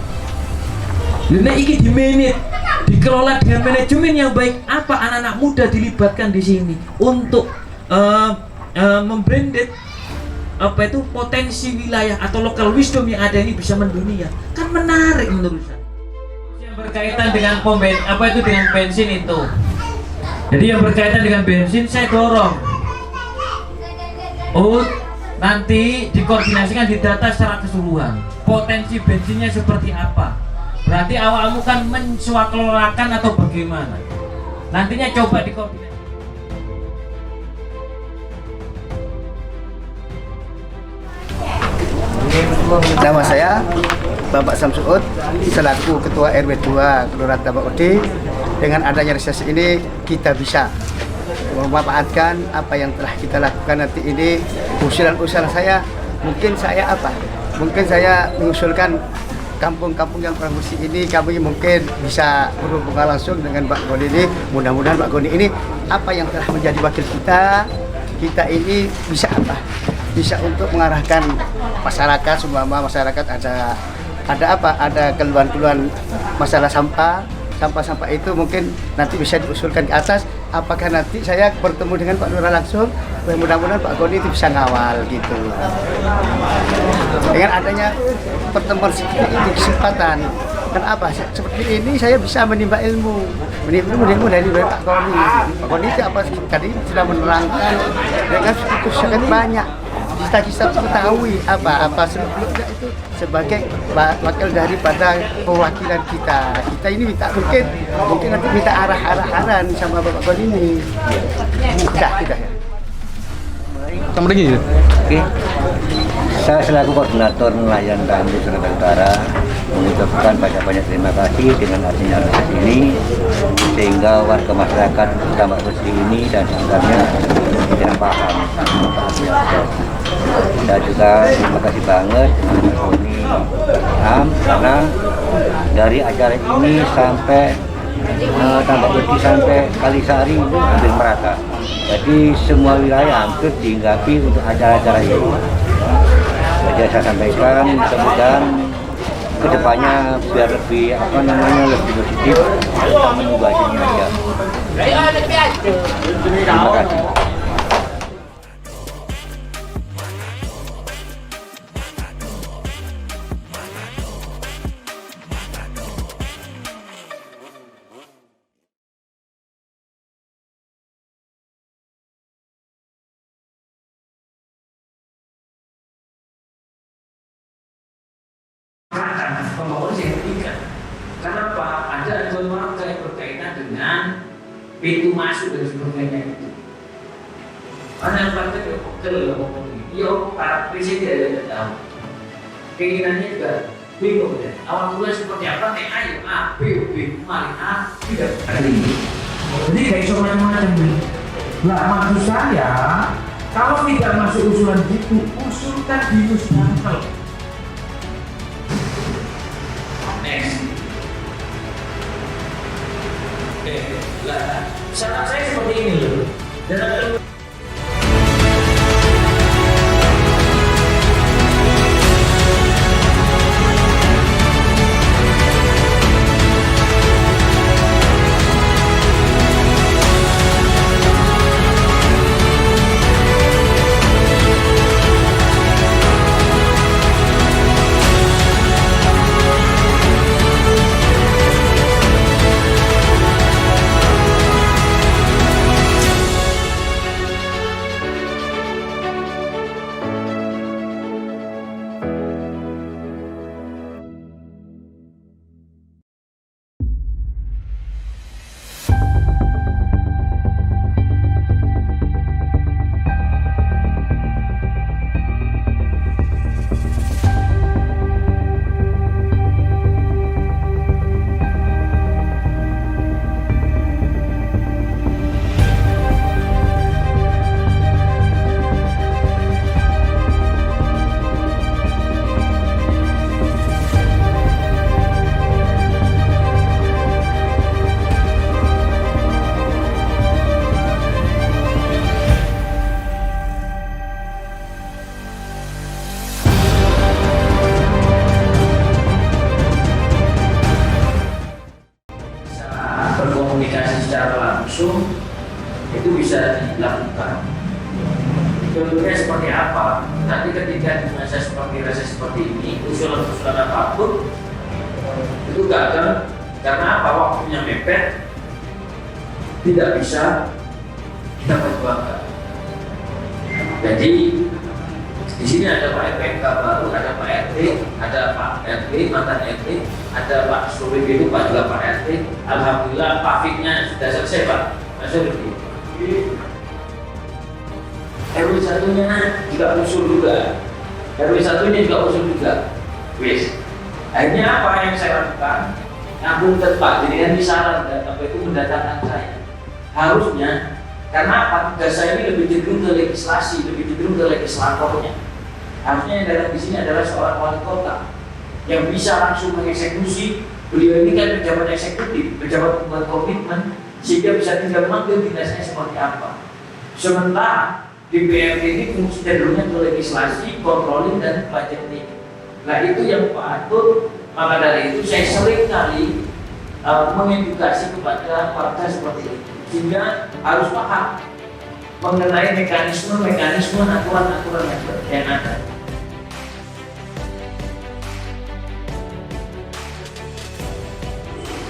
Jadi iki di manage, dikelola dengan manajemen yang baik. Apa anak-anak muda dilibatkan di sini untuk memblended apa itu potensi wilayah atau local wisdom yang ada ini bisa mendunia, kan menarik menurut saya. Yang berkaitan dengan dengan bensin itu. Jadi yang berkaitan dengan bensin saya dorong. Nanti dikoordinasikan di data secara keseluruhan. Potensi bensinnya seperti apa? Berarti awalmu kan menswakelolakan atau bagaimana? Nantinya coba dikoordinasikan. Nama saya Bapak Samsuud selaku Ketua RW 2 Kelurahan Tambak Ode. Dengan adanya reses ini kita bisa memanfaatkan apa yang telah kita lakukan nanti ini. Usulan saya mungkin saya mengusulkan kampung-kampung yang kurang bersih ini kami mungkin bisa berhubungan langsung dengan Pak Goni ini. Mudah-mudahan Pak Goni ini apa yang telah menjadi wakil kita ini bisa bisa untuk mengarahkan masyarakat, semua masyarakat ada keluhan-keluhan masalah sampah itu mungkin nanti bisa diusulkan ke atas. Apakah nanti saya bertemu dengan Pak Lurah langsung, mudah-mudahan Pak Goni itu bisa ngawal gitu. Dengan adanya pertemuan seperti ini, kesempatan dan seperti ini saya bisa menimba ilmu dari Pak Goni. Pak Goni itu tadi sudah menerangkan dengan begitu sangat banyak. Kita mengetahui apa sebelumnya itu sebagai wakil daripada perwakilan kita ini mungkin nanti minta arah-arahan sama Bapak Goni ini. Tidak ya. Oke. Saya selaku koordinator nelayan kami Sumatera Utara mengucapkan banyak-banyak terima kasih dengan adanya reses ini sehingga warga masyarakat Tambak Bersih ini dan sekitarnya tidak paham Saya juga terima kasih banget sama Sony Am karena dari acara ini sampai Tambak Besi sampai Kalisari itu hampir merata. Jadi semua wilayah hampir dihinggapi untuk acara-acara ini. Jadi saya sampaikan mudah-mudahan kedepannya biar lebih lebih positif kita menunggu hasilnya aja. Terima kasih. Pembangunan yang ketiga. Kenapa? Ada aduan warga yang berkaitan dengan pintu masuk dan sebagainya itu. Mana yang partai para presiden tidak tahu. Keinginannya juga bingung ya. Awal mula seperti apa? Ayo A, B, mari A, tidak ada ini. Jadi kayak iso macam-macam nih. Lah maksud saya, kalau tidak masuk usulan itu, usulkan di Musyawarah. Next. Lah, syarat saya seperti ini loh. Dan berkomunikasi secara langsung itu bisa dilakukan. Contohnya seperti apa? Nanti ketika di masa seperti ini, usulan-usulan apapun itu gagal karena apa? Waktunya mepet, tidak bisa kita perjuangkan. Jadi di sini ada Pak RPK baru, ada Pak RT, ada Pak RT, mantan RT, ada Pak Suri itu Pak juga Pak RT. Alhamdulillah Pak-nya sudah selesai Pak. Masuk RW satunya juga usul juga. RW satunya juga usul juga. Wis. Akhirnya apa yang saya lakukan? Nyambung tepat, jadi kan disaran dan apa itu mendatangkan saya. Harusnya karena apa? Tugas saya ini lebih cenderung ke legislasi, lebih cenderung ke legislatornya. Harusnya yang datang di sini adalah seorang wali kota yang bisa langsung mengeksekusi. Beliau ini kan pejabat eksekutif, pejabat pembuat komitmen, sehingga bisa tinggal mengambil dinasnya seperti apa. Sementara DPRD ini fungsi cenderungnya ke legislasi, controlling dan budgeting. Nah itu yang patut. Maka dari itu saya sering kali mengedukasi kepada warga seperti itu, sehingga harus paham mengenai mekanisme aturan-aturan yang ada.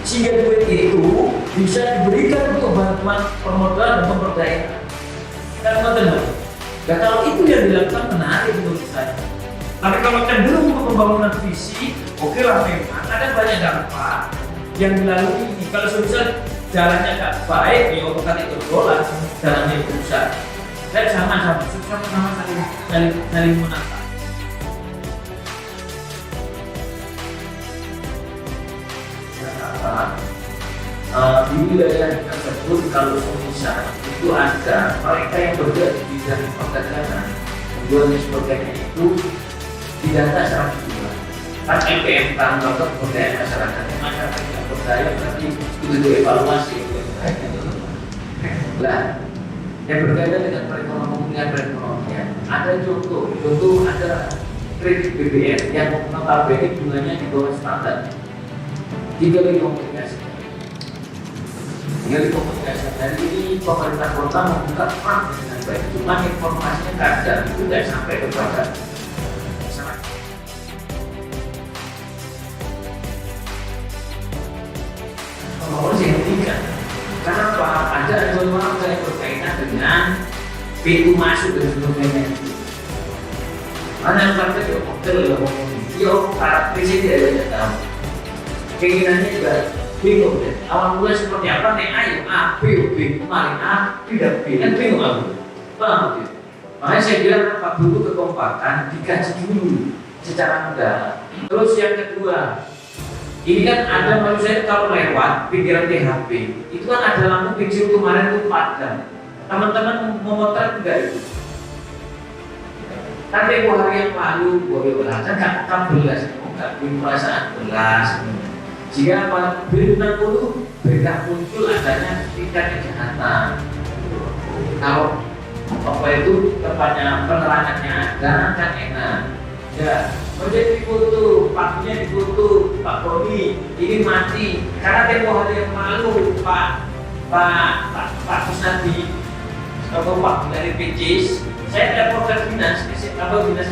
Sehingga duit itu bisa diberikan untuk bantuan permodalan dan pemberdayaan. Dan betul. Nah kalau itu yang dilakukan menarik menurut saya. Tapi kalau cenderung untuk pembangunan visi, oke lah memang ada banyak dampak yang dilalui ini. Kalau misalnya jalannya nggak baik, ya bukan itu bola jalannya rusak. Dan sama-sama saling menata. Di wilayah tersebut kalau bisa itu ada mereka yang bergerak di bidang perdagangan tujuannya sebagainya itu didata secara keseluruhan. Kan LPM tahun dokter kebudayaan masyarakat yang berdaya berarti itu evaluasi. Nah, yang berkaitan dengan perekonomian, ada contoh ada kredit BBM yang notabene bunganya di bawah standar. Tinggal dikomunikasi. Dari ini pemerintah kota membuka peran dengan baik, cuma informasinya kadang tidak sampai kepada masyarakat. Nomor yang ketiga, karena apa? Ada orang yang berkaitan dengan pintu masuk dan sebagainya. Mana yang sampai ke hotel, karakteristiknya tidak tahu. Keinginannya juga bingung deh. Awal mulai seperti apa nih? Ayo A, B, kemarin A, tidak B, kan bingung aku. Paham gitu? Makanya saya bilang Pak Guru kekompakan dikaji dulu secara mendalam. Terus yang kedua, ini kan ada manusia kalau lewat pikiran THP, itu kan ada lampu kecil kemarin itu padam. Teman-teman memotret enggak itu? Kan tempoh hari yang lalu, boleh berasa nggak belas, nggak punya perasaan belas. Jika apa B60 beda muncul adanya tingkat kejahatan. Kalau apa itu tempatnya penerangannya ada kan enak. Ya, menjadi foto, pakunya difoto, Pak Boni ini mati karena tempoh hari yang lalu Pak Kusnadi atau Pak dari PJs saya lapor ke dinas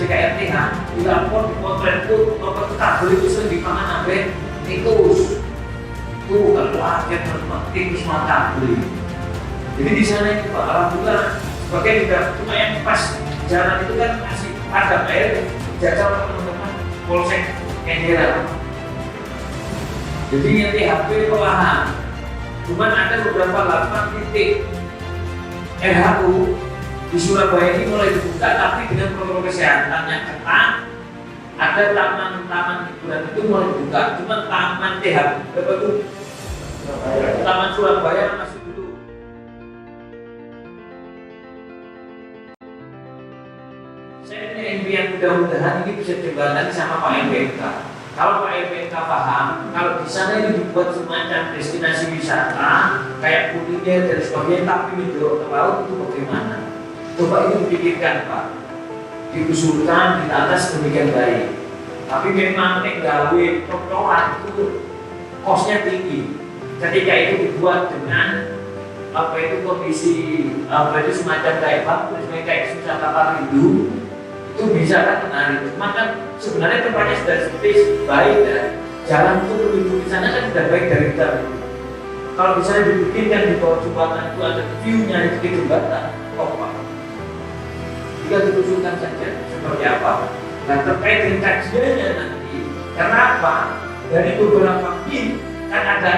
DKRTH dilapor di potret itu kabel itu sering dipangan sampai tikus tuh kalau akhir tikus mata beli. Jadi di sana itu Pak alhamdulillah sebagai juga cuma yang pas jalan itu kan masih ada air jaga teman-teman polsek Kendera. Jadi yang THP perlahan cuman ada beberapa 8 titik RHU di Surabaya ini mulai dibuka tapi dengan protokol kesehatan yang ketat. Ada taman-taman hiburan itu mulai dibuka, cuma taman THP itu Taman Surabaya masih dulu. Saya punya impian mudah-mudahan ini bisa jembatani sama Pak LPNK. Kalau Pak LPNK paham, kalau di sana ini dibuat semacam destinasi wisata kayak Kuningan dan sebagainya, tapi mendorong ke laut itu bagaimana? Coba itu dipikirkan Pak. Diusulkan, ditata sedemikian baik. Tapi memang gawe trotoar itu kosnya tinggi. Ketika itu dibuat dengan apa itu kondisi apa itu semacam kayak bagus, kayak wisata rindu, itu bisa kan menarik. Cuma kan sebenarnya tempatnya sudah space baik dan jalan itu menuju di sana kan sudah baik dari kita. Kalau misalnya dibikinkan di bawah jembatan itu ada view-nya itu di jembatan, Pak. Jika diusulkan saja seperti apa. Nah terkait dengan kajiannya nanti, karena apa? Dari beberapa bin kan ada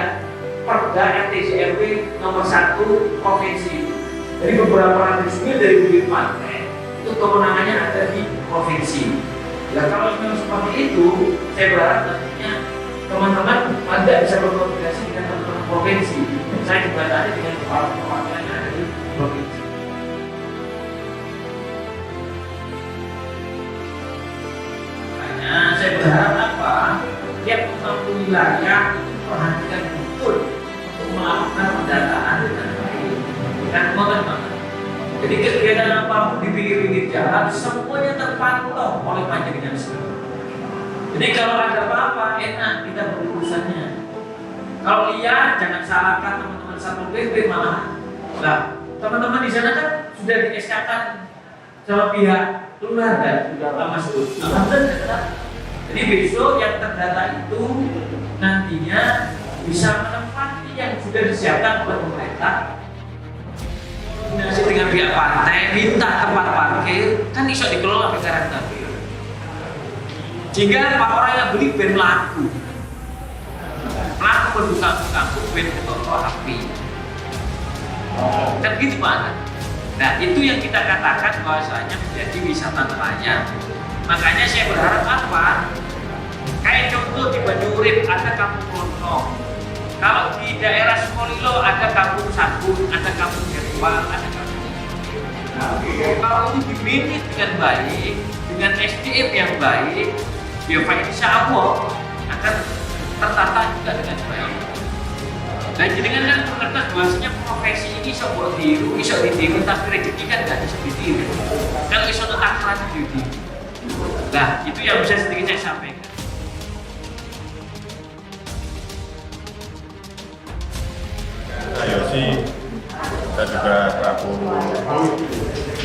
Perda RTCRW nomor 1 provinsi. Dari beberapa radisme dari bibir pantai itu kewenangannya ada di provinsi. Nah kalau memang seperti itu, saya berharap nantinya teman-teman Anda bisa berkomunikasi dengan teman-teman provinsi. Saya juga tadi dengan kepala perwakilan yang ada di provinsi. Nah, saya berharap apa? Tiap wilayah perhatikan betul untuk melakukan pendataan dengan baik. Dan teman-teman, jadi kegiatan apapun di pinggir-pinggir jalan semuanya terpantau oleh panjenengan semua. Jadi kalau ada apa-apa enak kita berurusannya. Kalau lihat jangan salahkan teman-teman Satpol PP malah. Nah, teman-teman di sana kan sudah di SK-kan sama pihak lurah dan sudah lama masuk. Jadi besok yang terdata itu nantinya bisa menempati yang sudah disiapkan oleh pemerintah. Koordinasi dengan pihak pantai, minta tempat parkir, kan bisa dikelola pekaran parkir. Jika Pak orang yang beli ben laku berbuka-buka ben ketok api. Kan gitu Pak. Nah itu yang kita katakan bahwasanya menjadi wisata nelayan. Makanya saya berharap apa? Kayak contoh di Banyurip ada Kampung Lontong. Kalau di daerah Sukolilo ada Kampung Sabun, ada Kampung Jerwal, ada Kampung. Kalau itu dimanage dengan baik, dengan SDM yang baik, ya insya Allah akan tertata juga dengan baik. Dan jenengan kan mengerti bahwasanya profesi ini bisa buat diri, bisa ditiru, tapi rezeki kan nggak bisa ditiru. Kalau bisa takaran itu. Nah, itu yang bisa sedikit saya sampaikan. Saya sih, saya juga selaku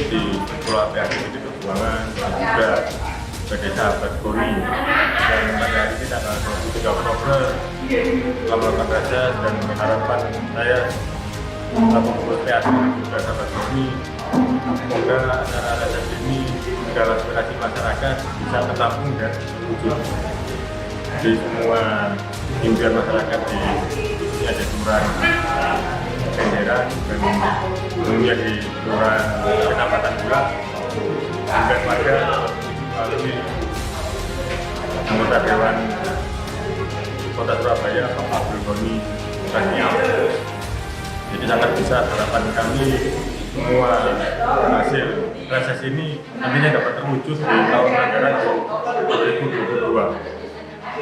di Ketua PAC di Perjuangan dan juga sebagai sahabat Gori, dan pada hari ini tanggal 23 Oktober telah melakukan reses dan harapan saya selaku pengurus PAC dan juga sahabat Gori, semoga acara reses ini segala aspirasi masyarakat bisa tertampung dan terwujud di semua impian masyarakat di khususnya di Kelurahan Kenjeran dan umumnya di Kelurahan Kecamatan Bulak dan warga melalui anggota Dewan Kota Surabaya Pak Abdul Ghani Raniau. Jadi sangat besar harapan kami semua hasil reses ini nantinya dapat terwujud di tahun anggaran 2022.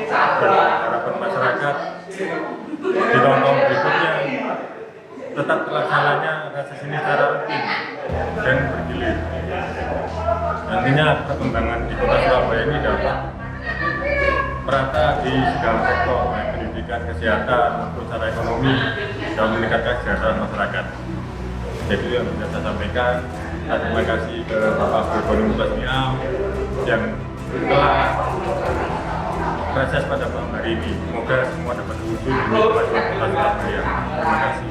Dan harapan masyarakat di tahun-tahun berikutnya tetap terlaksananya reses ini secara rutin dan bergilir. Nantinya perkembangan di Kota Surabaya ini dapat merata di segala sektor, baik pendidikan, kesehatan, maupun secara ekonomi, dan meningkatkan kesejahteraan masyarakat. Jadi yang bisa saya sampaikan, terima kasih ke Bapak Abdul Ghani Raniau yang telah reses pada malam hari ini. Semoga semua dapat terwujud di Kota Surabaya. Terima kasih.